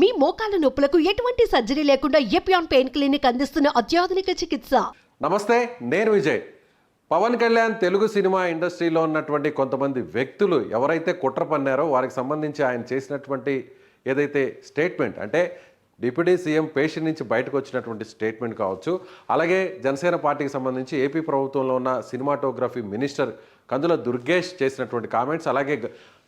మీ మోకాల నొప్పులకు ఎటువంటి సర్జరీ లేకుండా ఎపియాన్ పెయిన్ క్లినిక్ అందిస్తున్న అత్యాధునిక చికిత్స. నమస్తే, నేను విజయ్. పవన్ కళ్యాణ్ తెలుగు సినిమా ఇండస్ట్రీలో ఉన్నటువంటి కొంతమంది వ్యక్తులు ఎవరైతే కుట్ర పన్నారో వారికి సంబంధించి ఆయన చేసినటువంటి ఏదైతే స్టేట్మెంట్, అంటే డిప్యూటీ సీఎం పేషెంట్ నుంచి బయటకు వచ్చినటువంటి స్టేట్మెంట్ కావచ్చు, అలాగే జనసేన పార్టీకి సంబంధించి ఏపీ ప్రభుత్వంలో ఉన్న సినిమాటోగ్రఫీ మినిస్టర్ కందుల దుర్గేష్ చేసినటువంటి కామెంట్స్, అలాగే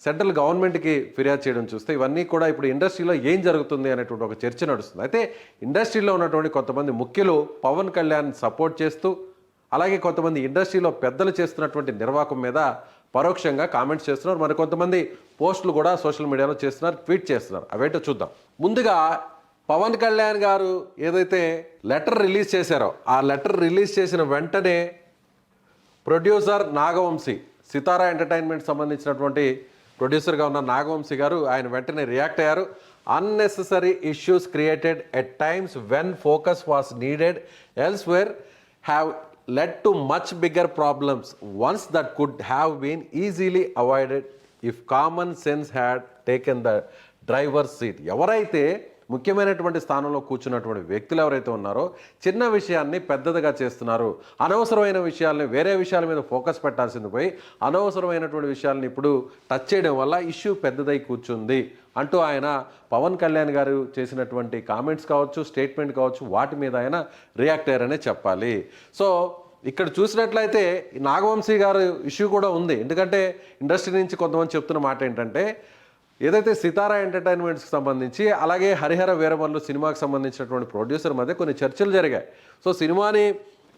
సెంట్రల్ గవర్నమెంట్కి ఫిర్యాదు చేయడం చూస్తే ఇవన్నీ కూడా ఇప్పుడు ఇండస్ట్రీలో ఏం జరుగుతుంది అనేటువంటి ఒక చర్చ నడుస్తుంది. అయితే ఇండస్ట్రీలో ఉన్నటువంటి కొంతమంది ముఖ్యులు పవన్ కళ్యాణ్ సపోర్ట్ చేస్తూ, అలాగే కొంతమంది ఇండస్ట్రీలో పెద్దలు చేస్తున్నటువంటి నిర్వాహకం మీద పరోక్షంగా కామెంట్స్ చేస్తున్నారు. మరి కొంతమంది పోస్టులు కూడా సోషల్ మీడియాలో చేస్తున్నారు, ట్వీట్ చేస్తున్నారు. అవేంటో చూద్దాం. ముందుగా పవన్ కళ్యాణ్ గారు ఏదైతే లెటర్ రిలీజ్ చేశారో ఆ లెటర్ రిలీజ్ చేసిన వెంటనే ప్రొడ్యూసర్ నాగవంశీ, సితారా ఎంటర్టైన్మెంట్ సంబంధించినటువంటి ప్రొడ్యూసర్గా ఉన్న నాగవంశీ గారు ఆయన వెంటనే రియాక్ట్ అయ్యారు. Unnecessary issues created at times when focus was needed elsewhere have led to much bigger problems once that could have been easily avoided if common sense had taken the driver's seat. ఎవరైతే ముఖ్యమైనటువంటి స్థానంలో కూర్చున్నటువంటి వ్యక్తులు ఎవరైతే ఉన్నారో చిన్న విషయాన్ని పెద్దదిగా చేస్తున్నారు, అనవసరమైన విషయాల్ని వేరే విషయాల మీద ఫోకస్ పెట్టాల్సింది పోయి అనవసరమైనటువంటి విషయాల్ని ఇప్పుడు టచ్ చేయడం వల్ల ఇష్యూ పెద్దదై కూర్చుంది అంటూ ఆయన పవన్ కళ్యాణ్ గారు చేసినటువంటి కామెంట్స్ కావచ్చు, స్టేట్మెంట్ కావచ్చు, వాటి మీద ఆయన రియాక్ట్ అయ్యారనే చెప్పాలి. సో ఇక్కడ చూసినట్లయితే నాగవంశీ గారు ఇష్యూ కూడా ఉంది. ఎందుకంటే ఇండస్ట్రీ నుంచి కొంతమంది చెప్తున్న మాట ఏంటంటే, ఏదైతే సితారా ఎంటర్టైన్మెంట్స్కి సంబంధించి అలాగే హరిహర వీరమల్లు సినిమాకి సంబంధించినటువంటి ప్రొడ్యూసర్ మధ్య కొన్ని చర్చలు జరిగాయి. సో సినిమాని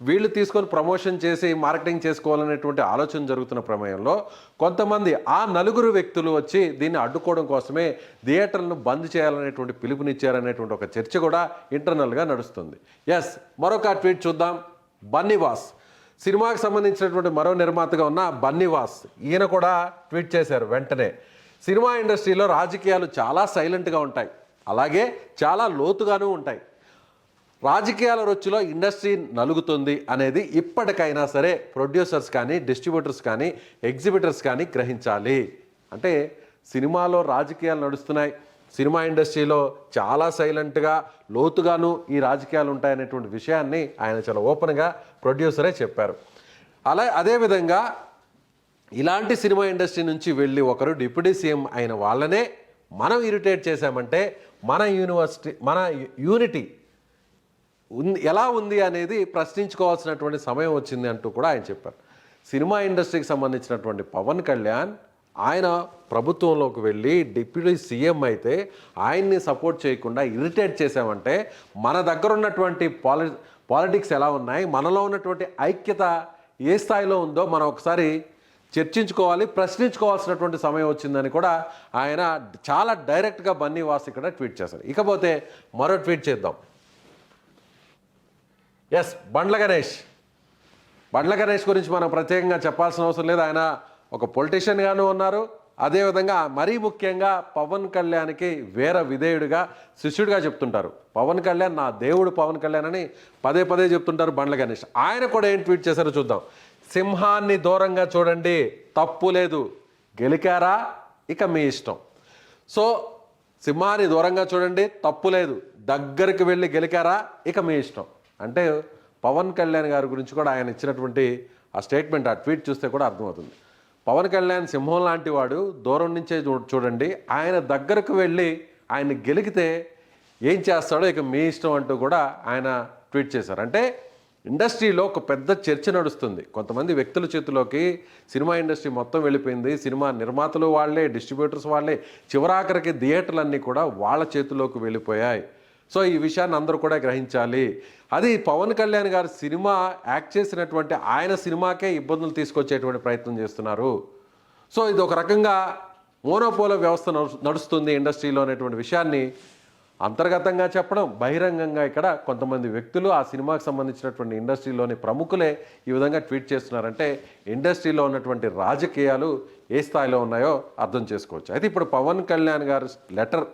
వీళ్ళు తీసుకొని ప్రమోషన్ చేసి మార్కెటింగ్ చేసుకోవాలనేటువంటి ఆలోచన జరుగుతున్న ప్రమేయంలో కొంతమంది ఆ నలుగురు వ్యక్తులు వచ్చి దీన్ని అడ్డుకోవడం కోసమే థియేటర్లను బంద్ చేయాలనేటువంటి పిలుపునిచ్చారనేటువంటి ఒక చర్చ కూడా ఇంటర్నల్గా నడుస్తుంది. ఎస్, మరొక ట్వీట్ చూద్దాం. బన్నీవాస్, సినిమాకి సంబంధించినటువంటి మరో నిర్మాతగా ఉన్న బన్నీవాస్, ఈయన కూడా ట్వీట్ చేశారు వెంటనే. సినిమా ఇండస్ట్రీలో రాజకీయాలు చాలా సైలెంట్గా ఉంటాయి, అలాగే చాలా లోతుగానూ ఉంటాయి. రాజకీయాల రొచ్చులో ఇండస్ట్రీ నలుగుతుంది అనేది ఇప్పటికైనా సరే ప్రొడ్యూసర్స్ కానీ, డిస్ట్రిబ్యూటర్స్ కానీ, ఎగ్జిబిటర్స్ కానీ గ్రహించాలి. అంటే సినిమాలో రాజకీయాలు నడుస్తున్నాయి, సినిమా ఇండస్ట్రీలో చాలా సైలెంట్గా లోతుగాను ఈ రాజకీయాలు ఉంటాయనేటువంటి విషయాన్ని ఆయన చాలా ఓపెన్గా ప్రొడ్యూసరే చెప్పారు. అదేవిధంగా ఇలాంటి సినిమా ఇండస్ట్రీ నుంచి వెళ్ళి ఒకరు డిప్యూటీ సీఎం అయిన వాళ్ళనే మనం ఇరిటేట్ చేశామంటే మన యూనిటీ ఎలా ఉంది అనేది ప్రశ్నించుకోవాల్సినటువంటి సమయం వచ్చింది అంటూ కూడా ఆయన చెప్పారు. సినిమా ఇండస్ట్రీకి సంబంధించినటువంటి పవన్ కళ్యాణ్ ఆయన ప్రభుత్వంలోకి వెళ్ళి డిప్యూటీ సీఎం అయితే ఆయన్ని సపోర్ట్ చేయకుండా ఇరిటేట్ చేశామంటే మన దగ్గర ఉన్నటువంటి పాలిటిక్స్ ఎలా ఉన్నాయి, మనలో ఉన్నటువంటి ఐక్యత ఏ స్థాయిలో ఉందో మనం ఒకసారి చర్చించుకోవాలి, ప్రశ్నించుకోవాల్సినటువంటి సమయం వచ్చిందని కూడా ఆయన చాలా డైరెక్ట్గా బన్నీవాస్ ఇక్కడ ట్వీట్ చేశారు. ఇకపోతే మరో ట్వీట్ చేద్దాం. ఎస్, బండ్ల గణేష్ గురించి మనం ప్రత్యేకంగా చెప్పాల్సిన అవసరం లేదు. ఆయన ఒక పొలిటీషియన్గాను ఉన్నారు, అదేవిధంగా మరీ ముఖ్యంగా పవన్ కళ్యాణ్కి వీర విధేయుడిగా, శిష్యుడిగా చెప్తుంటారు. పవన్ కళ్యాణ్ నా దేవుడు పవన్ కళ్యాణ్ అని పదే పదే చెప్తుంటారు బండ్ల గణేష్. ఆయన కూడా ఏం ట్వీట్ చేశారో చూద్దాం. సింహాన్ని దూరంగా చూడండి, తప్పు లేదు, గెలికారా ఇక మీ ఇష్టం. సో సింహాన్ని దూరంగా చూడండి, తప్పు లేదు, దగ్గరికి వెళ్ళి గెలికారా ఇక మీ ఇష్టం. అంటే పవన్ కళ్యాణ్ గారి గురించి కూడా ఆయన ఇచ్చినటువంటి ఆ స్టేట్మెంట్, ఆ ట్వీట్ చూస్తే కూడా అర్థమవుతుంది. పవన్ కళ్యాణ్ సింహం లాంటి వాడు, దూరం నుంచే చూడండి, ఆయన దగ్గరకు వెళ్ళి ఆయన గెలికితే ఏం చేస్తాడో ఇక మీ ఇష్టం అంటూ కూడా ఆయన ట్వీట్ చేశారు. అంటే ఇండస్ట్రీలో ఒక పెద్ద చర్చ నడుస్తుంది. కొంతమంది వ్యక్తుల చేతిలోకి సినిమా ఇండస్ట్రీ మొత్తం వెళ్ళిపోయింది. సినిమా నిర్మాతలు వాళ్ళే, డిస్ట్రిబ్యూటర్స్ వాళ్ళే, చివరాఖరికి థియేటర్లన్నీ కూడా వాళ్ళ చేతిలోకి వెళ్ళిపోయాయి. సో ఈ విషయాన్ని అందరూ కూడా గ్రహించాలి. అది పవన్ కళ్యాణ్ గారు సినిమా యాక్ట్ చేసినటువంటి ఆయన సినిమాకే ఇబ్బందులు తీసుకొచ్చేటువంటి ప్రయత్నం చేస్తున్నారు. సో ఇది ఒక రకంగా మోనోపోల వ్యవస్థ నడుస్తుంది ఇండస్ట్రీలో అనేటువంటి విషయాన్ని అంతర్గతంగా చెప్పడం, బహిరంగంగా ఇక్కడ కొంతమంది వ్యక్తులు ఆ సినిమాకి సంబంధించినటువంటి ఇండస్ట్రీలోని ప్రముఖులే ఈ విధంగా ట్వీట్ చేస్తున్నారంటే ఇండస్ట్రీలో ఉన్నటువంటి రాజకీయాలు ఏ స్థాయిలో ఉన్నాయో అర్థం చేసుకోవచ్చు. అయితే ఇప్పుడు పవన్ కళ్యాణ్ గారు లెటర్,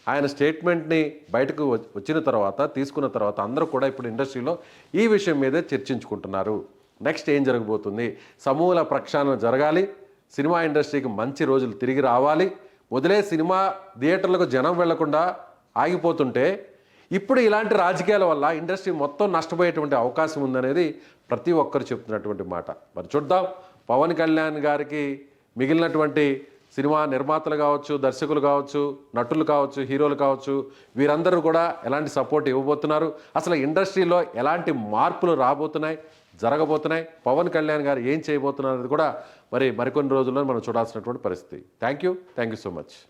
ఆయన స్టేట్మెంట్ని బయటకు వచ్చిన తర్వాత, తీసుకున్న తర్వాత అందరూ కూడా ఇప్పుడు ఇండస్ట్రీలో ఈ విషయం మీదే చర్చించుకుంటున్నారు. నెక్స్ట్ ఏం జరగబోతుంది, సమూల ప్రక్షాళన జరగాలి, సినిమా ఇండస్ట్రీకి మంచి రోజులు తిరిగి రావాలి, మొదలే సినిమా థియేటర్లకు జనం వెళ్లకుండా ఆగిపోతుంటే ఇప్పుడు ఇలాంటి రాజకీయాల వల్ల ఇండస్ట్రీ మొత్తం నష్టపోయేటువంటి అవకాశం ఉందనేది ప్రతి ఒక్కరు చెప్తున్నటువంటి మాట. మరి చూద్దాం పవన్ కళ్యాణ్ గారికి మిగిలినటువంటి సినిమా నిర్మాతలు కావచ్చు, దర్శకులు కావచ్చు, నటులు కావచ్చు, హీరోలు కావచ్చు, వీరందరూ కూడా ఎలాంటి సపోర్ట్ ఇవ్వబోతున్నారు, అసలు ఇండస్ట్రీలో ఎలాంటి మార్పులు జరగబోతున్నాయి, పవన్ కళ్యాణ్ గారు ఏం చేయబోతున్నారు అనేది కూడా మరికొన్ని రోజుల్లో మనం చూడాల్సినటువంటి పరిస్థితి. Thank you so much.